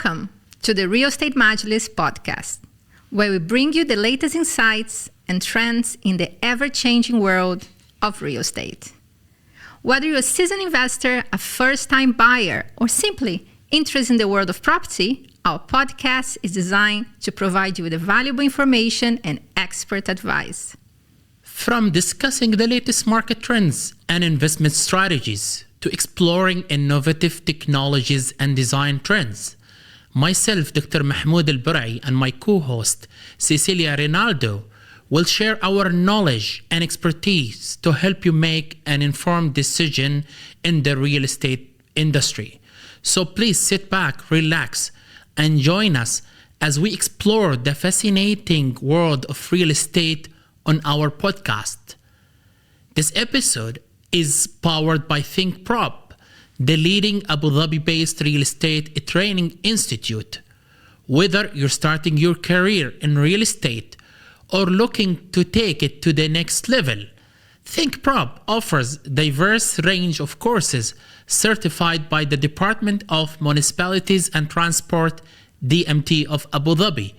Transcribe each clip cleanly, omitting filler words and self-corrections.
Welcome to the Real Estate Majlis podcast, where we bring you the latest insights and trends in the ever-changing world of real estate. Whether you're a seasoned investor, a first-time buyer, or simply interested in the world of property, our podcast is designed to provide you with valuable information and expert advice. From discussing the latest market trends and investment strategies to exploring innovative technologies and design trends, myself, Dr. Mahmoud Alburai, and my co-host, Cecilia Reinaldo, will share our knowledge and expertise to help you make an informed decision in the real estate industry. So please sit back, relax, and join us as we explore the fascinating world of real estate on our podcast. This episode is powered by ThinkProp, the leading Abu Dhabi-based real estate training institute. Whether you're starting your career in real estate or looking to take it to the next level, ThinkProp offers a diverse range of courses certified by the Department of Municipalities and Transport, DMT of Abu Dhabi,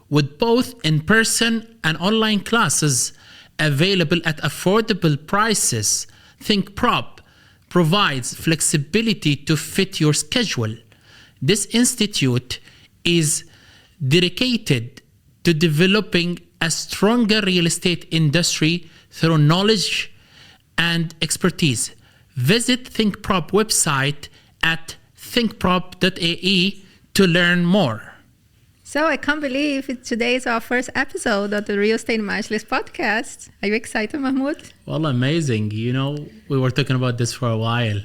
with both in-person and online classes available at affordable prices. ThinkProp provides flexibility to fit your schedule. This institute is dedicated to developing a stronger real estate industry through knowledge and expertise. Visit ThinkProp website at thinkprop.ae to learn more. So I can't believe today is our first episode of the Real Estate Majlis podcast. Are you excited, Mahmoud? Well, amazing. You know, we were talking about this for a while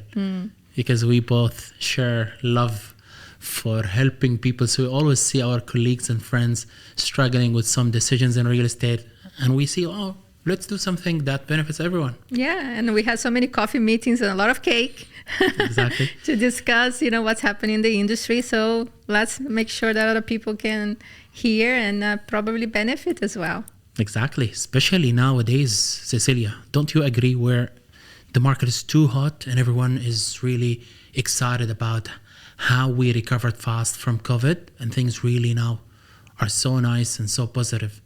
because we both share love for helping people. So we always see our colleagues and friends struggling with some decisions in real estate. And we see, oh, let's do something that benefits everyone. Yeah, and we had so many coffee meetings and a lot of cake. Exactly. To discuss, what's happening in the industry. So let's make sure that other people can hear and probably benefit as well. Exactly. Especially nowadays, Cecilia, don't you agree where the market is too hot and everyone is really excited about how we recovered fast from COVID and things really now are so nice and so positive?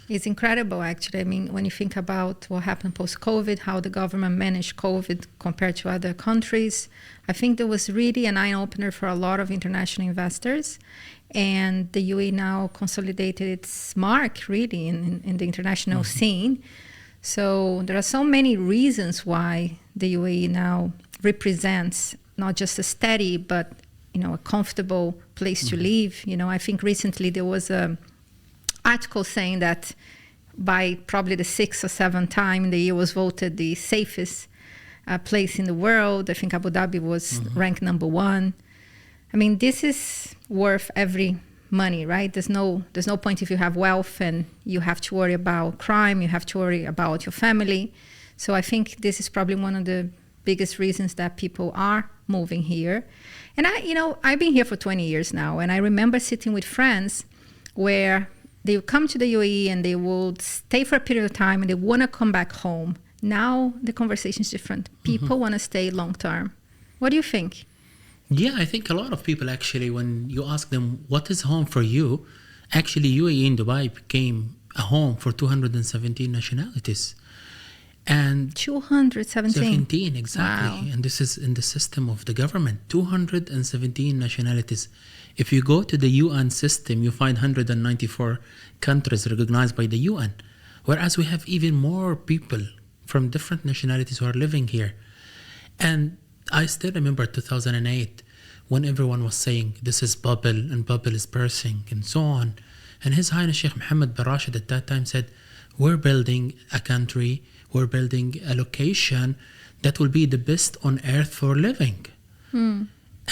It's incredible, actually. I mean, when you think about what happened post-COVID, how the government managed COVID compared to other countries, I think there was really an eye-opener for a lot of international investors. And the UAE now consolidated its mark, really, in the international scene. So there are so many reasons why the UAE now represents not just a steady, but, a comfortable place to live. I think recently there was a article saying that by probably the 6th or 7th time the year was voted the safest place in the world. I think Abu Dhabi was ranked number 1. I mean, this is worth every money, right? There's no point if you have wealth and you have to worry about crime, you have to worry about your family. So I think this is probably one of the biggest reasons that people are moving here. And I've been here for 20 years now, and I remember sitting with friends where they would come to the UAE and they would stay for a period of time and they want to come back home. Now the conversation is different. People want to stay long term. What do you think? Yeah, I think a lot of people actually, when you ask them, what is home for you? Actually, UAE in Dubai became a home for 217 nationalities. And 217? Exactly. Wow. And this is in the system of the government, 217 nationalities. If you go to the UN system, you find 194 countries recognized by the UN, whereas we have even more people from different nationalities who are living here. And I still remember 2008 when everyone was saying this is bubble and bubble is bursting and so on. And His Highness Sheikh Mohammed bin Rashid at that time said, we're building a country, we're building a location that will be the best on earth for living.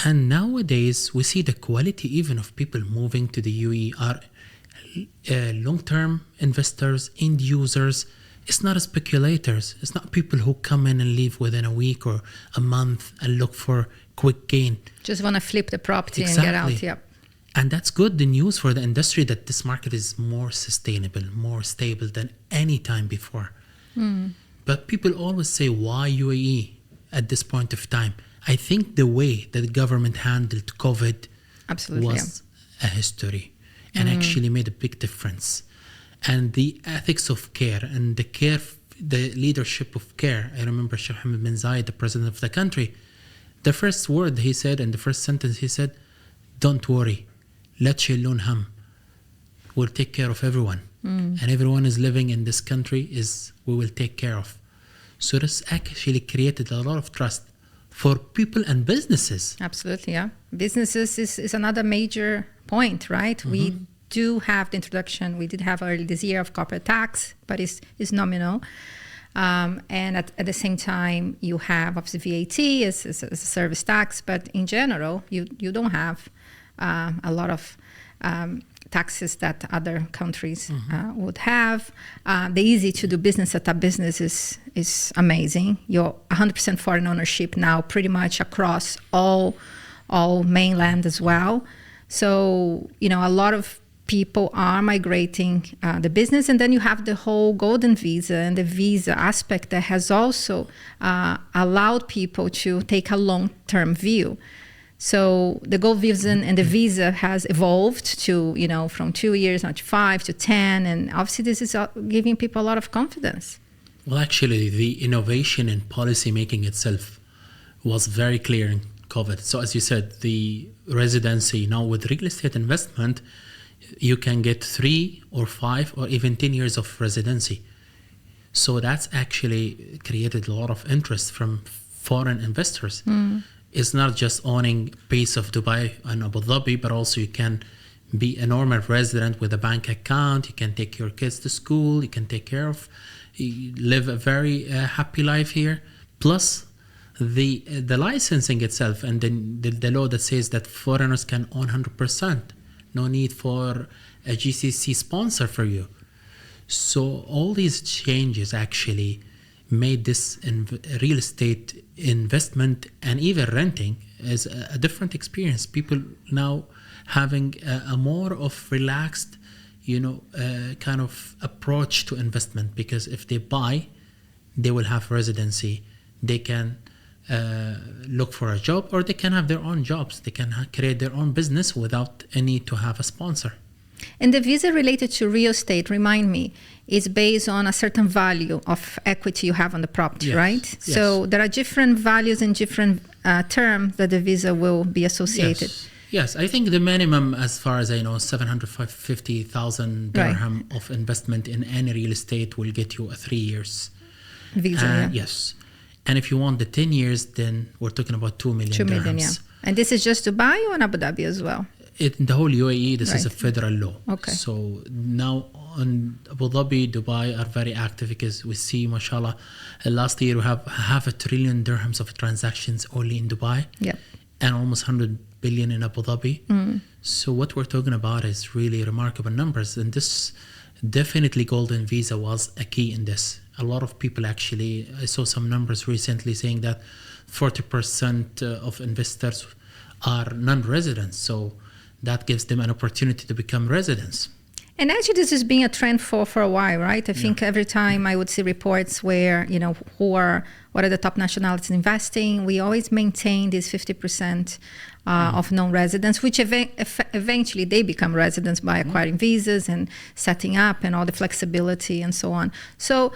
And nowadays, we see the quality even of people moving to the UAE are long-term investors, end users. It's not speculators. It's not people who come in and leave within a week or a month and look for quick gain. Just want to flip the property and get out. Yep. And that's good, the news for the industry, that this market is more sustainable, more stable than any time before. But people always say, why UAE at this point of time? I think the way that the government handled COVID Absolutely. was a history and actually made a big difference. And the ethics of care and the leadership of care. I remember Sheikh Mohammed bin Zayed, the president of the country, the first word he said and the first sentence he said, "Don't worry, لا تشيلون هم. We'll take care of everyone. And everyone is living in this country we will take care of." So this actually created a lot of trust for people and businesses. Absolutely, yeah. Businesses is another major point, right? We do have the introduction, we did have early this year of corporate tax, but it's nominal. And at the same time, you have obviously VAT as a service tax, but in general, you don't have a lot of taxes that other countries would have. The easy to do business setup business is amazing. You're 100% foreign ownership now, pretty much across all mainland as well. So, a lot of people are migrating the business, and then you have the whole golden visa and the visa aspect that has also allowed people to take a long-term view. So the gold visa and the visa has evolved to, from 2 years now to 5 to 10, and obviously this is giving people a lot of confidence. Well, actually, the innovation in policy making itself was very clear in COVID. So as you said, the residency now with real estate investment, you can get 3 or 5 or even 10 years of residency. So that's actually created a lot of interest from foreign investors. It's not just owning a piece of Dubai and Abu Dhabi, but also you can be a normal resident with a bank account. You can take your kids to school. You can take care of, you live a very happy life here. Plus the licensing itself and the law that says that foreigners can own 100%. No need for a GCC sponsor for you. So all these changes actually made this real estate investment and even renting as a different experience. People now having a more of relaxed, kind of approach to investment, because if they buy, they will have residency. They can look for a job, or they can have their own jobs. They can create their own business without a need to have a sponsor. And the visa related to real estate, remind me, is based on a certain value of equity you have on the property, yes, right? Yes. So there are different values and different terms that the visa will be associated. Yes, I think the minimum, as far as I know, 750,000 dirham of investment in any real estate will get you a 3 years visa. Yes. And if you want the 10 years, then we're talking about 2 million 2 million, dirhams. yeah. And this is just Dubai or in Abu Dhabi as well? In the whole UAE, this is a federal law. Okay. So now in Abu Dhabi, Dubai are very active, because we see, mashallah, last year we have 500 billion dirhams of transactions only in Dubai. Yeah. And almost 100 billion in Abu Dhabi. So what we're talking about is really remarkable numbers. And this definitely golden visa was a key in this. A lot of people actually, I saw some numbers recently saying that 40% of investors are non-residents. So that gives them an opportunity to become residents. And actually, this has been a trend for a while, right? I think every time I would see reports where, what are the top nationalities investing, we always maintain this 50% of non-residents, which eventually they become residents by acquiring visas and setting up and all the flexibility and so on. So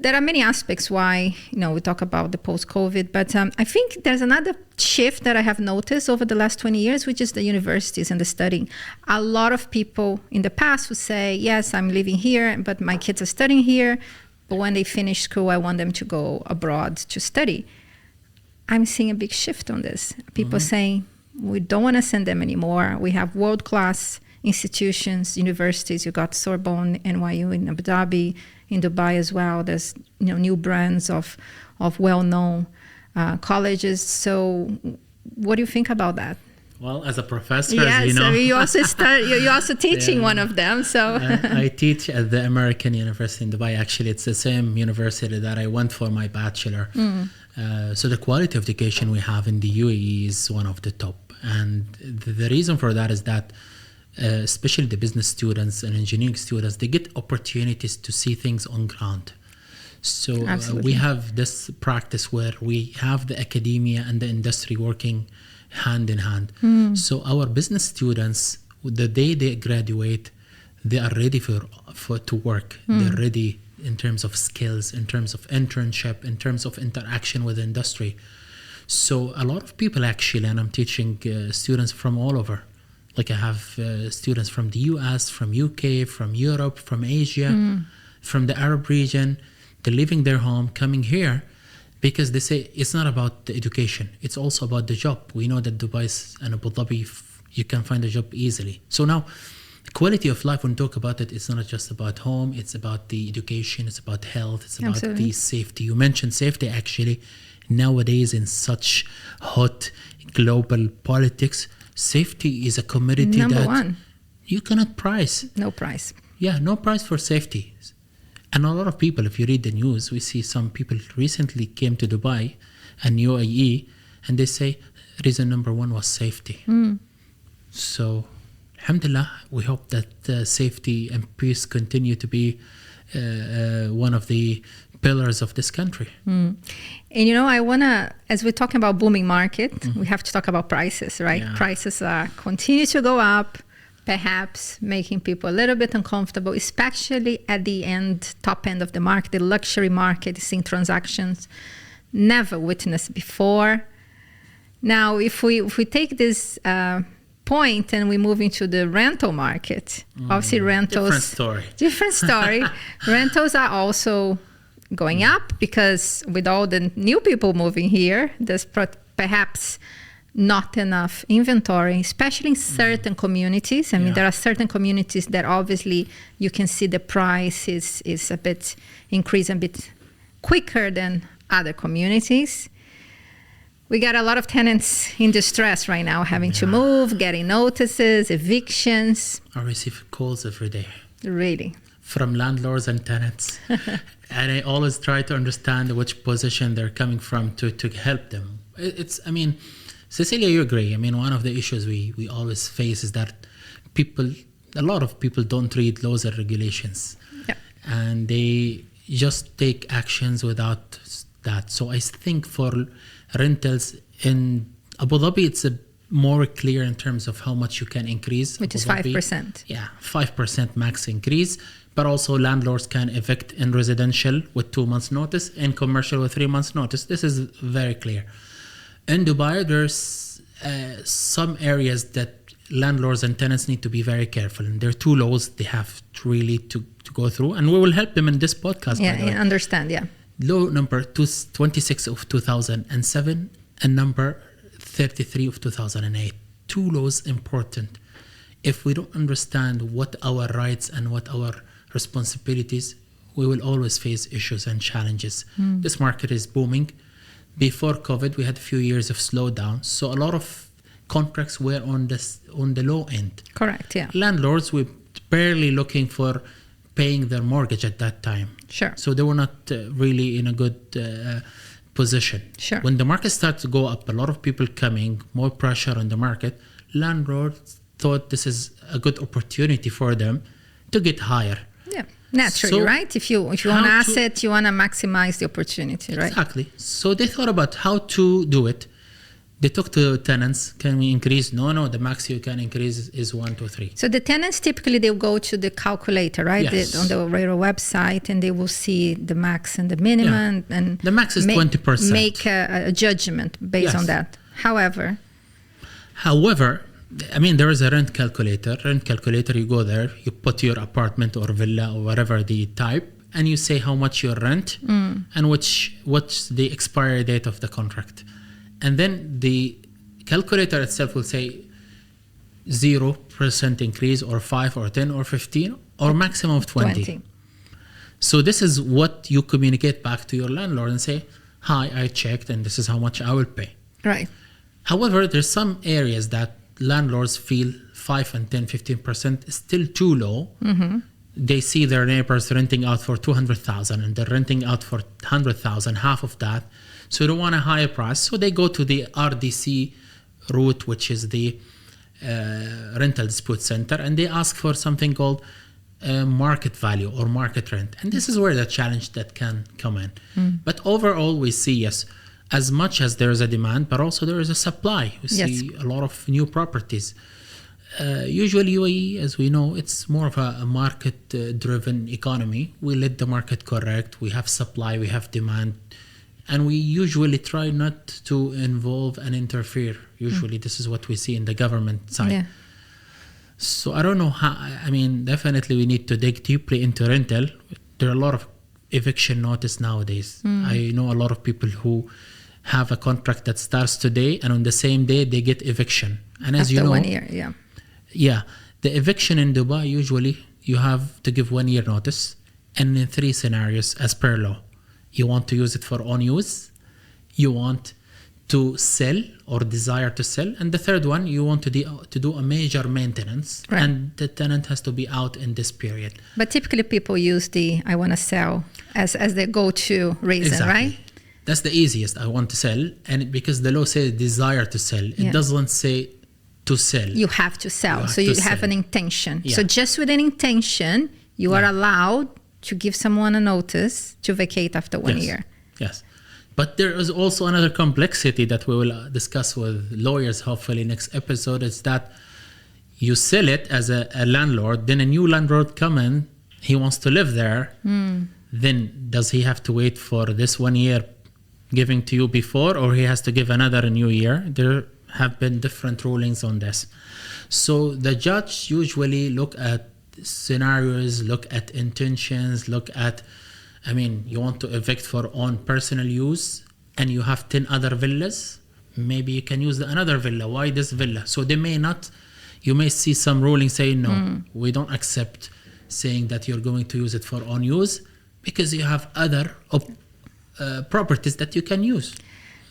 there are many aspects why, we talk about the post-COVID, but I think there's another shift that I have noticed over the last 20 years, which is the universities and the studying. A lot of people in the past would say, yes, I'm living here, but my kids are studying here, but when they finish school, I want them to go abroad to study. I'm seeing a big shift on this. People saying, we don't want to send them anymore. We have world-class institutions, universities. You got Sorbonne, NYU in Abu Dhabi, in Dubai as well. There's new brands of well-known colleges. So what do you think about that? Well, as a professor, you also you're also teaching one of them. So I teach at the American University in Dubai. Actually, it's the same university that I went for my bachelor. So the quality of education we have in the UAE is one of the top. And the reason for that is that especially the business students and engineering students, they get opportunities to see things on ground. So we have this practice where we have the academia and the industry working hand in hand. So our business students, the day they graduate, they are ready to work. They're ready in terms of skills, in terms of internship, in terms of interaction with industry. So a lot of people actually, and I'm teaching students from all over. Like I have students from the US, from UK, from Europe, from Asia, from the Arab region. They're leaving their home, coming here, because they say it's not about the education. It's also about the job. We know that Dubai and Abu Dhabi, you can find a job easily. So now, quality of life, when we talk about it, it's not just about home. It's about the education. It's about health. It's about Absolutely. the safety. You mentioned safety actually. Nowadays, in such hot global politics, safety is a commodity Number that one. you cannot price. No price. Yeah, no price for safety. And a lot of people, if you read the news, we see some people recently came to Dubai and UAE, and they say reason number one was safety. So, alhamdulillah, we hope that safety and peace continue to be one of the pillars of this country. And I want to, as we're talking about booming market, we have to talk about prices, right? Yeah. Prices continue to go up, perhaps making people a little bit uncomfortable, especially at the top end of the market, the luxury market, seeing transactions never witnessed before. Now, if we take this point and we move into the rental market, obviously rentals... Different story. Rentals are also going up because with all the new people moving here, there's perhaps not enough inventory, especially in certain communities. I mean, there are certain communities that obviously you can see the price is a bit increased a bit quicker than other communities. We got a lot of tenants in distress right now, having to move, getting notices, evictions. I receive calls every day. Really? From landlords and tenants. And I always try to understand which position they're coming from to help them. Cecilia, you agree. I mean, one of the issues we always face is that a lot of people don't read laws and regulations. Yeah. And they just take actions without that. So I think for rentals in Abu Dhabi, it's more clear in terms of how much you can increase. Which is 5%. Yeah, 5% max increase. But also landlords can evict in residential with 2 months notice, in commercial with 3 months notice. This is very clear. In Dubai, there's some areas that landlords and tenants need to be very careful. And there are two laws they have to go through. And we will help them in this podcast. Yeah, I understand, yeah. Law number 26 of 2007 and number 33 of 2008. Two laws important. If we don't understand what our rights and what our responsibilities, we will always face issues and challenges. This market is booming. Before COVID, we had a few years of slowdown. So a lot of contracts were on the low end. Correct, yeah. Landlords were barely looking for paying their mortgage at that time. Sure. So they were not really in a good position. Sure. When the market started to go up, a lot of people coming, more pressure on the market, landlords thought this is a good opportunity for them to get higher. Yeah, naturally, right? If you want an asset, you want to maximize the opportunity, right? Exactly. So they thought about how to do it. They talked to tenants. Can we increase? No, the max you can increase is 1, 2, 3. So the tenants typically they'll go to the calculator, right? Yes. On the railroad website, and they will see the max and the minimum, and the max is 20%. Make a judgment based on that. However, I mean, there is a rent calculator. You go there, you put your apartment or villa or whatever the type, and you say how much your rent and what's the expiry date of the contract. And then the calculator itself will say 0% increase or 5 or 10 or 15 or maximum of 20. So this is what you communicate back to your landlord and say, hi, I checked and this is how much I will pay. Right. However, there's some areas that landlords feel 5 and 10, 15% is still too low. They see their neighbors renting out for 200,000 and they're renting out for 100,000, half of that. So they don't want a higher price. So they go to the RDC route, which is the rental dispute center, and they ask for something called market value or market rent. And this is where the challenge that can come in. But overall, we see, yes, as much as there is a demand, but also there is a supply. We see a lot of new properties. Usually UAE, as we know, it's more of a market-driven economy. We let the market correct. We have supply, we have demand, and we usually try not to involve and interfere. Usually this is what we see in the government side. Yeah. So I don't know how, I mean, definitely we need to dig deeply into rental. There are a lot of eviction notice nowadays. I know a lot of people who have a contract that starts today, and on the same day they get eviction. And as After you know, 1 year, yeah, the eviction in Dubai, usually you have to give 1 year notice, and in 3 scenarios as per law. You want to use it for own use, you want to sell or desire to sell, and the third one, you want to do a major maintenance, right. and the tenant has to be out in this period. But typically people use the I want to sell as their go-to reason, Exactly. right? That's the easiest, I want to sell, and because the law says desire to sell, it doesn't say to sell. You have to sell, so you have an intention. Yeah. So just with an intention, you are allowed to give someone a notice to vacate after 1 year. Yes. But there is also another complexity that we will discuss with lawyers hopefully next episode, is that you sell it as a landlord, then a new landlord come in, he wants to live there, then does he have to wait for this 1 year giving to you before, or he has to give another new year? There have been different rulings on this. So the judge usually look at scenarios, look at intentions, look at, I mean, you want to evict for own personal use and you have 10 other villas, maybe you can use another villa. Why this villa? So they may not, you may see some ruling saying, no, we don't accept saying that you're going to use it for own use because you have other properties that you can use.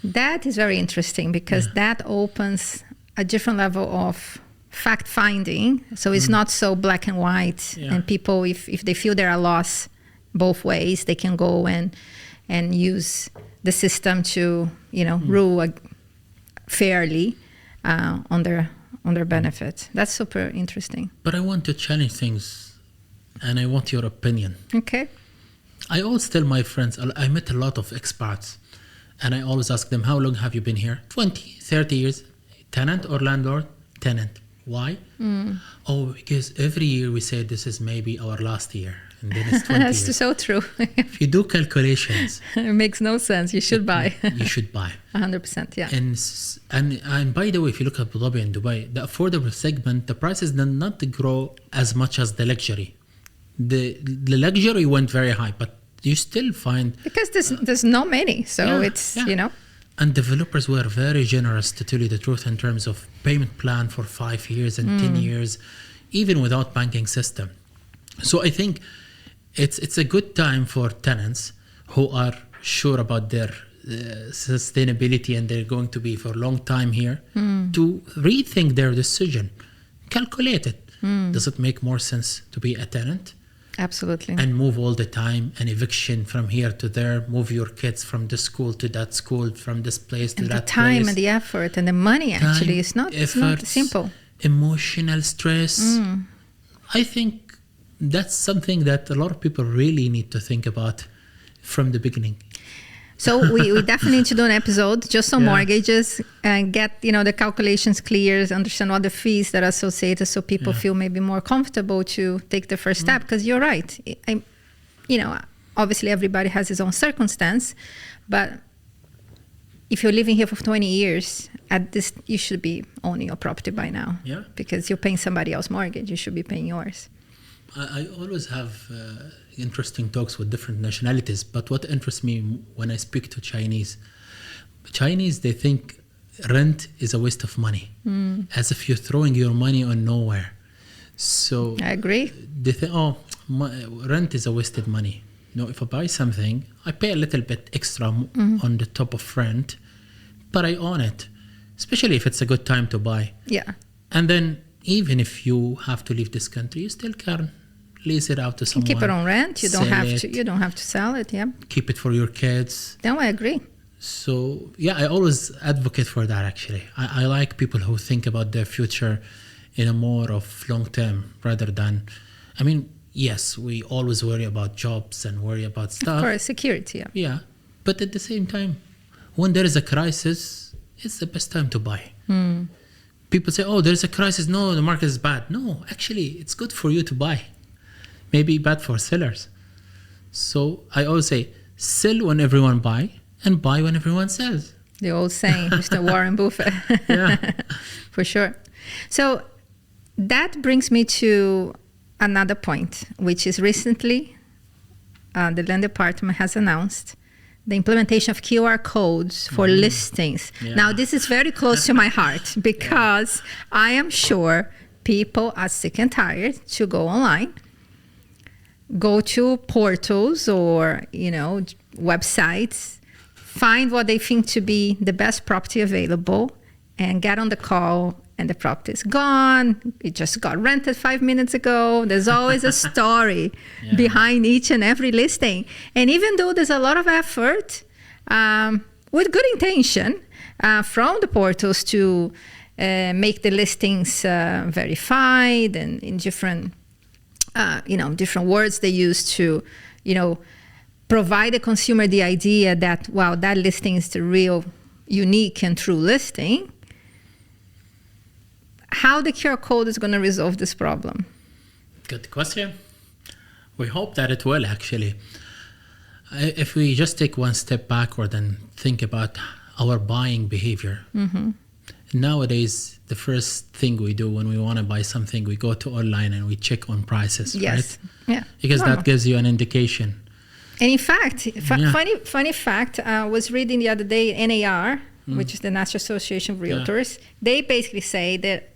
That is very interesting because that opens a different level of fact finding. So it's not so black and white, and people, if they feel there are laws both ways, they can go and use the system to rule fairly on their benefit. That's super interesting. But I want to challenge things, and I want your opinion. Okay. I always tell my friends, I met a lot of expats, and I always ask them, how long have you been here? 20, 30 years. Tenant or landlord? Tenant. Why? Oh, because every year we say this is maybe our last year, and then it's 20 That's years. so true. If you do calculations, it makes no sense. You should buy. You should buy. 100%, yeah. And by the way, if you look at Abu Dhabi and Dubai, the affordable segment, the prices did not grow as much as the luxury. The luxury went very high, but you still find... Because there's not many, so it's. And developers were very generous, to tell you the truth, in terms of payment plan for 5 years and 10 years, even without banking system. So I think it's a good time for tenants who are sure about their sustainability and they're going to be for a long time here to rethink their decision, calculate it. Does it make more sense to be a tenant? Absolutely. And move all the time, an eviction from here to there, move your kids from this school to that school, from this place to that place. And the time and the effort and the money, actually, it's not simple. Emotional stress. I think that's something that a lot of people really need to think about from the beginning. So we definitely need to do an episode just on mortgages and get the calculations clear, understand what the fees that are associated, so people feel maybe more comfortable to take the first step. Because you're right, obviously everybody has his own circumstance, but if you're living here for 20 years, you should be owning your property by now. Yeah. Because you're paying somebody else's mortgage, you should be paying yours. I always have interesting talks with different nationalities, but what interests me when I speak to Chinese, they think rent is a waste of money, as if you're throwing your money on nowhere. So I agree. They think, rent is a wasted money. No, if I buy something, I pay a little bit extra on the top of rent, but I own it, especially if it's a good time to buy. Yeah. And then even if you have to leave this country, you still can lease it out to someone. Keep it on rent. You don't have to sell it. Yeah. Keep it for your kids. No, I agree. So I always advocate for that. Actually, I like people who think about their future in a more of long term rather than. I mean, yes, we always worry about jobs and worry about stuff. Of course, security. Yeah, but at the same time, when there is a crisis, it's the best time to buy. People say, oh, there's a crisis. No, the market is bad. No, actually, it's good for you to buy. Maybe bad for sellers. So I always say, sell when everyone buy and buy when everyone sells. The old saying, Mr. Warren Buffett. Yeah. For sure. So that brings me to another point, which is recently the Land Department has announced the implementation of QR codes for listings. Yeah. Now, this is very close to my heart because I am sure people are sick and tired to go online, go to portals or, websites, find what they think to be the best property available, and get on the call, and the property is gone. It just got rented 5 minutes ago. There's always a story behind each and every listing. And even though there's a lot of effort, with good intention, from the portals to make the listings verified and in different, different words they use to, provide the consumer the idea that, wow, that listing is the real, unique and true listing. How the QR code is going to resolve this problem? Good question. We hope that it will, actually. If we just take one step backward and think about our buying behavior. Nowadays, the first thing we do when we want to buy something, we go to online and we check on prices, right? Yeah. Because that gives you an indication. And in fact, funny fact, I was reading the other day, NAR, which is the National Association of Realtors, they basically say that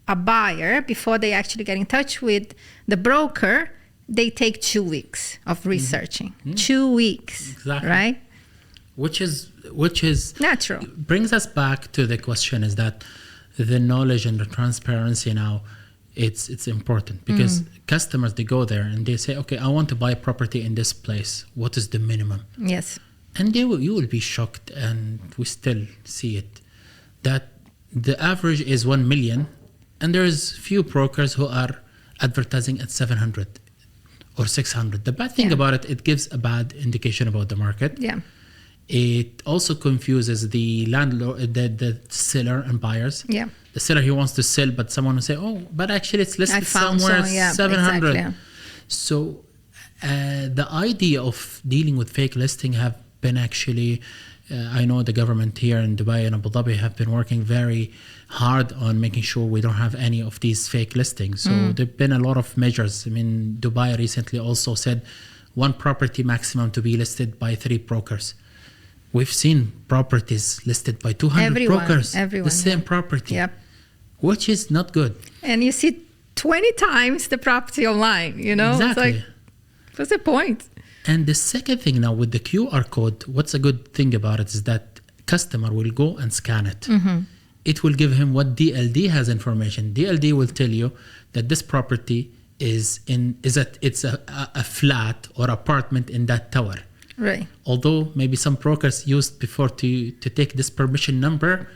a buyer, before they actually get in touch with the broker, they take 2 weeks of researching. 2 weeks, exactly. Right? Which is natural. Brings us back to the question is that the knowledge and the transparency now, it's important because customers, they go there and they say, okay, I want to buy a property in this place. What is the minimum? Yes. And you will be shocked, and we still see it, that the average is 1 million, and there's few brokers who are advertising at 700 or 600. The bad thing about it, it gives a bad indication about the market. Yeah. It also confuses the landlord, the seller and buyers. Yeah. The seller, he wants to sell, but someone will say, oh, but actually it's listed somewhere 700. Exactly, yeah. So the idea of dealing with fake listing have been actually, I know the government here in Dubai and Abu Dhabi have been working very hard on making sure we don't have any of these fake listings. So there have been a lot of measures. I mean, Dubai recently also said one property maximum to be listed by 3 brokers. We've seen properties listed by 200 brokers, the same property, which is not good. And you see 20 times the property online, Exactly. It's like, what's the point? And the second thing now with the QR code, what's a good thing about it is that customer will go and scan it. It will give him what DLD has information. DLD will tell you that this property it's a flat or apartment in that tower. Right. Although maybe some brokers used before to take this permission number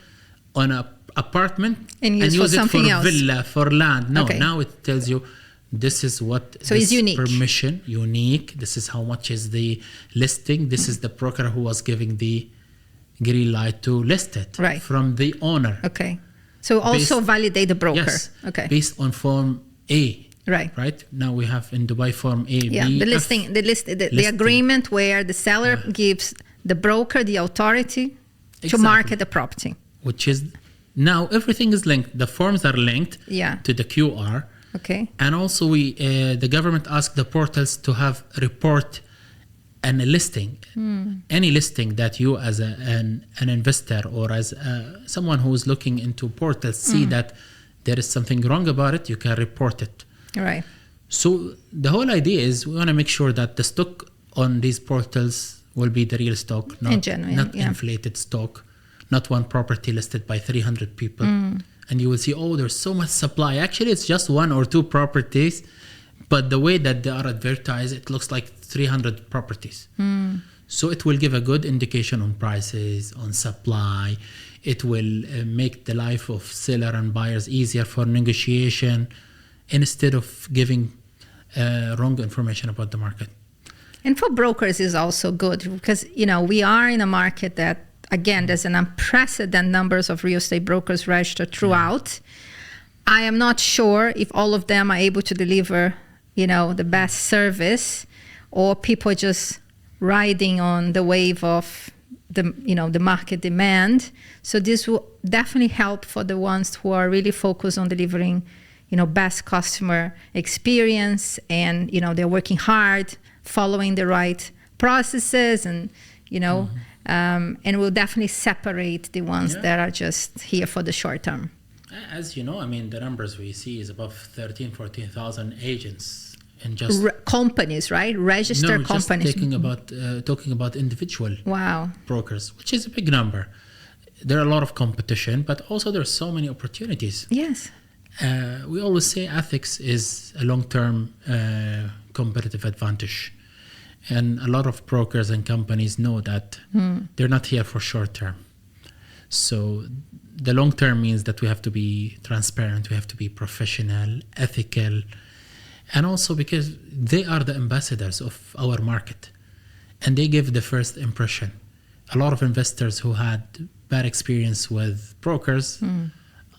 on a apartment and use it for villa, for land. No, now it tells you this is what it's unique. Permission, unique. This is how much is the listing. This is the broker who was giving the green light to list it from the owner. Okay. So also validate the broker. Yes. Okay. Based on Form A. Right. Now we have in Dubai Form A. Yeah. B, the listing, the agreement where the seller gives the broker the authority to market the property. Which is now everything is linked. The forms are linked to the QR. Okay. And also the government asked the portals to have report and a listing, any listing that you as an investor or as someone who is looking into portals see that there is something wrong about it, you can report it. Right. So the whole idea is we want to make sure that the stock on these portals will be the real stock, not inflated stock, not one property listed by 300 people. And you will see, oh, there's so much supply. Actually, it's just 1 or 2 properties, but the way that they are advertised, it looks like 300 properties. So it will give a good indication on prices, on supply. It will make the life of seller and buyers easier for negotiation instead of giving wrong information about the market. And for brokers is also good because, we are in a market that again, there's an unprecedented numbers of real estate brokers registered throughout. I am not sure if all of them are able to deliver, the best service, or people just riding on the wave of the market demand. So this will definitely help for the ones who are really focused on delivering, best customer experience, and they're working hard, following the right processes, and and we'll definitely separate the ones that are just here for the short term. As you know, the numbers we see is above 14,000 agents and just companies, right? Registered companies. Just talking about individual brokers, which is a big number. There are a lot of competition, but also there are so many opportunities. Yes. We always say ethics is a long-term competitive advantage. And a lot of brokers and companies know that they're not here for short-term. So the long-term means that we have to be transparent, we have to be professional, ethical, and also because they are the ambassadors of our market. And they give the first impression. A lot of investors who had bad experience with brokers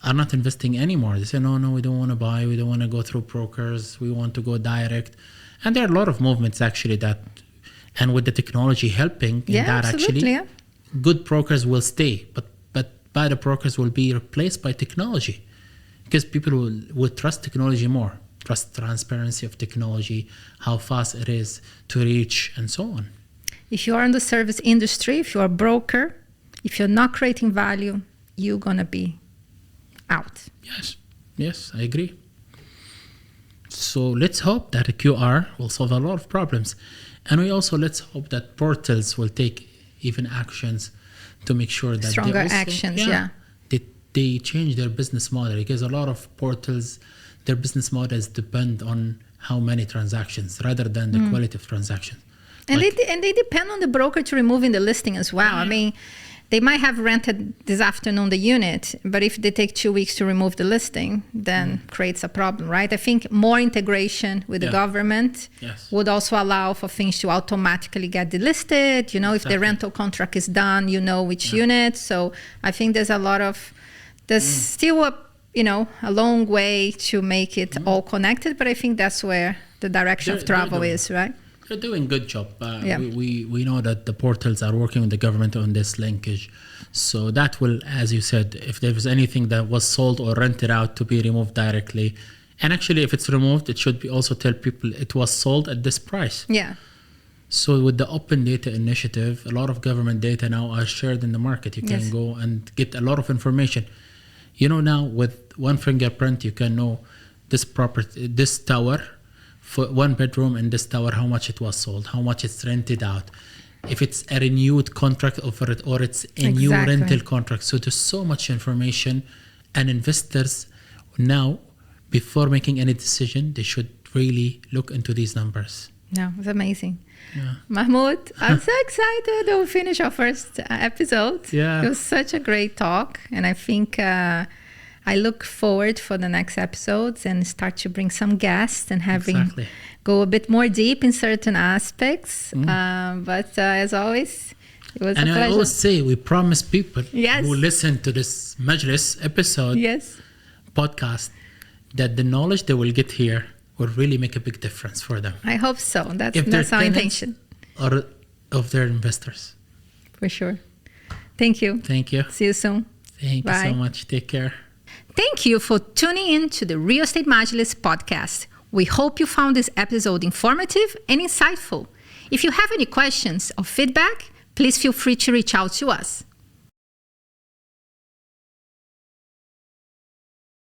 are not investing anymore. They say, no, we don't want to buy, we don't want to go through brokers, we want to go direct. And there are a lot of movements actually and with the technology helping in that actually, good brokers will stay, but bad brokers will be replaced by technology because people will trust technology more, trust transparency of technology, how fast it is to reach, and so on. If you are in the service industry, if you're a broker, if you're not creating value, you're going to be out. Yes, I agree. So let's hope that a QR will solve a lot of problems. And let's hope that portals will take even actions to make sure that stronger actions, they change their business model, because a lot of portals, their business models depend on how many transactions rather than the quality of transactions. And they depend on the broker to removing the listing as well. They might have rented this afternoon the unit, but if they take 2 weeks to remove the listing, then creates a problem, right? I think more integration with the government would also allow for things to automatically get delisted. If the rental contract is done, which unit. So I think there's still a long way to make it all connected, but I think that's where the direction of travel is, right? They're doing a good job. We know that the portals are working with the government on this linkage. So that will, as you said, if there was anything that was sold or rented out, to be removed directly. And actually, if it's removed, it should be also tell people it was sold at this price. Yeah. So with the Open Data Initiative, a lot of government data now are shared in the market. You can go and get a lot of information. Now with one fingerprint, you can know this property, this tower, for one bedroom in this tower, how much it was sold, how much it's rented out, if it's a renewed contract over it or it's a new rental contract. So there's so much information, and investors now, before making any decision, they should really look into these numbers. Yeah, it's amazing. Mahmoud, I'm so excited that we finish our first episode. It was such a great talk, and I think I look forward for the next episodes and start to bring some guests and go a bit more deep in certain aspects. But as always, it was a pleasure. And I always say, we promise people who listen to this Majlis episode podcast that the knowledge they will get here will really make a big difference for them. I hope so. That's our intention. Or of their investors. For sure. Thank you. Thank you. See you soon. Thank you so much. Take care. Thank you for tuning in to the Real Estate Majlis podcast. We hope you found this episode informative and insightful. If you have any questions or feedback, please feel free to reach out to us.